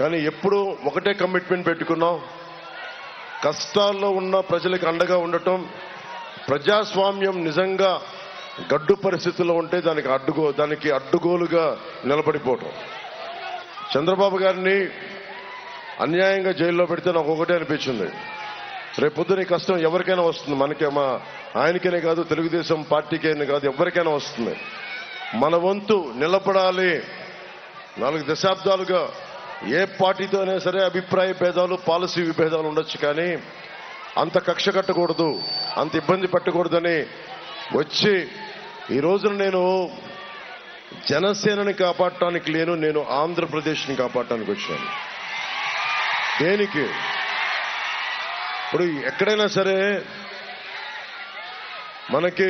కానీ ఎప్పుడు ఒకటే కమిట్మెంట్ పెట్టుకున్నాం, కష్టాల్లో ఉన్న ప్రజలకు అండగా ఉండటం. ప్రజాస్వామ్యం నిజంగా గడ్డు పరిస్థితుల్లో ఉంటే దానికి అడ్డుగోలుగా నిలబడిపోవటం. చంద్రబాబు గారిని అన్యాయంగా జైల్లో పెడితే నాకు ఒకటే అనిపించింది, రేపొద్దున ఈ కష్టం ఎవరికైనా వస్తుంది. ఆయనకైనా కాదు, తెలుగుదేశం పార్టీకైనా కాదు, ఎవరికైనా వస్తుంది. మన వంతు నిలబడాలి. 4 దశాబ్దాలుగా ఏ పార్టీతో అయినా సరే అభిప్రాయ భేదాలు, పాలసీ విభేదాలు ఉండొచ్చు, కానీ అంత కక్ష కట్టకూడదు, అంత ఇబ్బంది పెట్టకూడదని వచ్చి ఈ రోజున నేను జనసేనని కాపాడటానికి లేను, నేను ఆంధ్రప్రదేశ్ని కాపాడటానికి వచ్చాను. దేనికి? ఇప్పుడు ఎక్కడైనా సరే మనకి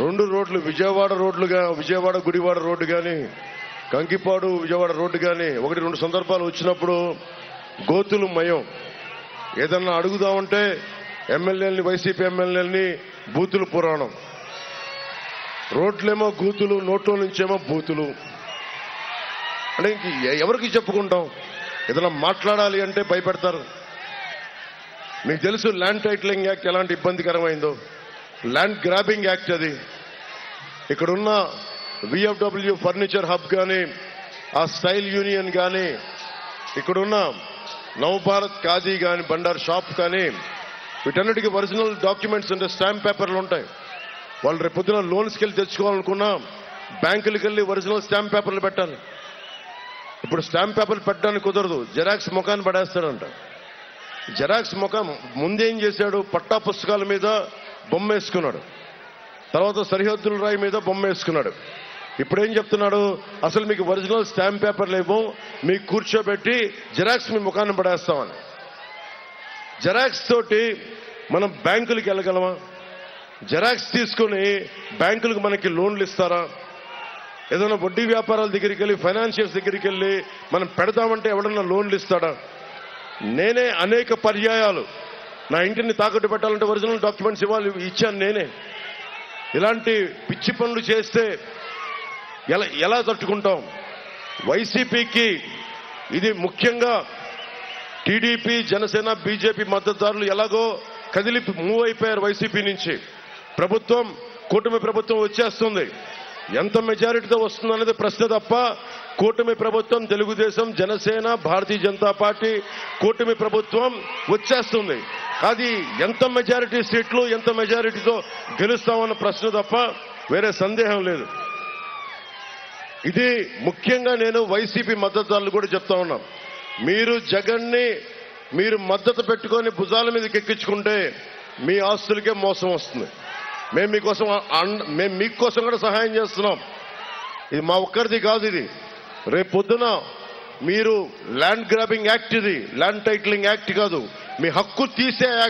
2 రోడ్లు, విజయవాడ గుడివాడ రోడ్డు కానీ, కంకిపాడు విజయవాడ రోడ్డు కానీ 1-2 సందర్భాలు వచ్చినప్పుడు గోతులు మయం. ఏదన్నా అడుగుదామంటే ఎమ్మెల్యేలని, వైసీపీ ఎమ్మెల్యేలని బూతులు పురాణం. రోడ్లేమో గూతులు, నోట్లో నుంచేమో బూతులు. అంటే ఎవరికి చెప్పుకుంటాం? ఏదైనా మాట్లాడాలి అంటే భయపెడతారు. మీకు తెలుసు ల్యాండ్ టైటిలింగ్ యాక్ట్ ఎలాంటి ఇబ్బందికరమైందో. ల్యాండ్ గ్రాబింగ్ యాక్ట్ అది. ఇక్కడున్న విఎఫ్డబ్ల్యూ ఫర్నిచర్ హబ్ కానీ, ఆ స్టైల్ యూనియన్ కానీ, ఇక్కడున్న నవభారత్ ఖాదీ కానీ, బండార్ షాప్ కానీ, వీటన్నిటికీ ఒరిజినల్ డాక్యుమెంట్స్ అంటే స్టాంప్ పేపర్లు ఉంటాయి. వాళ్ళు రేపొద్దున లోన్స్కి వెళ్ళి తెచ్చుకోవాలనుకున్నా బ్యాంకులకి వెళ్ళి ఒరిజినల్ స్టాంప్ పేపర్లు పెట్టాలి. ఇప్పుడు స్టాంప్ పేపర్లు పెట్టడానికి కుదరదు, జెరాక్స్ ముఖాన్ని పడేస్తాడంట. జెరాక్స్ ముఖం ముందేం చేశాడు? పట్టా పుస్తకాల మీద బొమ్మ వేసుకున్నాడు, తర్వాత సరిహద్దుల రాయి మీద బొమ్మ వేసుకున్నాడు. ఇప్పుడు ఏం చెప్తున్నాడు? అసలు మీకు ఒరిజినల్ స్టాంప్ పేపర్లు ఇవ్వం, మీకు కూర్చోబెట్టి జెరాక్స్ మీ ముఖాన్ని పడేస్తామని. జెరాక్స్ తోటి మనం బ్యాంకులకు వెళ్ళగలమా? జెరాక్స్ తీసుకుని బ్యాంకులకు మనకి లోన్లు ఇస్తారా? ఏదైనా వడ్డీ వ్యాపారాల దగ్గరికి వెళ్ళి, ఫైనాన్షియల్స్ దగ్గరికి వెళ్ళి మనం పెడతామంటే ఎవడన్నా లోన్లు ఇస్తాడా? నేనే అనేక పర్యాయాలు నా ఇంటిని తాకట్టు పెట్టాలంటే ఒరిజినల్ డాక్యుమెంట్స్ ఇచ్చాను నేనే. ఇలాంటి పిచ్చి పనులు చేస్తే ఎలా తట్టుకుంటాం? వైసీపీకి ఇది ముఖ్యంగా టీడీపీ, జనసేన, బీజేపీ మద్దతుదారులు ఎలాగో కదిలి మూవ్ అయిపోయారు వైసీపీ నుంచి. కూటమి ప్రభుత్వం వచ్చేస్తుంది. ఎంత మెజారిటీతో వస్తుంది అనేది ప్రశ్న తప్ప, కూటమి ప్రభుత్వం, తెలుగుదేశం, జనసేన, భారతీయ జనతా పార్టీ కూటమి ప్రభుత్వం వచ్చేస్తుంది. అది ఎంత మెజారిటీ సీట్లు, ఎంత మెజారిటీతో గెలుస్తామన్న ప్రశ్న తప్ప వేరే సందేహం లేదు. ఇది ముఖ్యంగా నేను వైసీపీ మద్దతుదారులు కూడా చెప్తా ఉన్నాం. మీరు జగన్ని మద్దతు పెట్టుకొని భుజాల మీదకి ఎక్కించుకుంటే మీ ఆస్తులకే మోసం వస్తుంది. మేము మీకోసం కూడా సహాయం చేస్తున్నాం. ఇది మా ఒక్కరిది కాదు. ఇది రేపు పొద్దున మీరు ల్యాండ్ గ్రాబింగ్ యాక్ట్, ఇది ల్యాండ్ టైటిలింగ్ యాక్ట్ కాదు, మీ హక్కు తీసే యాక్ట్.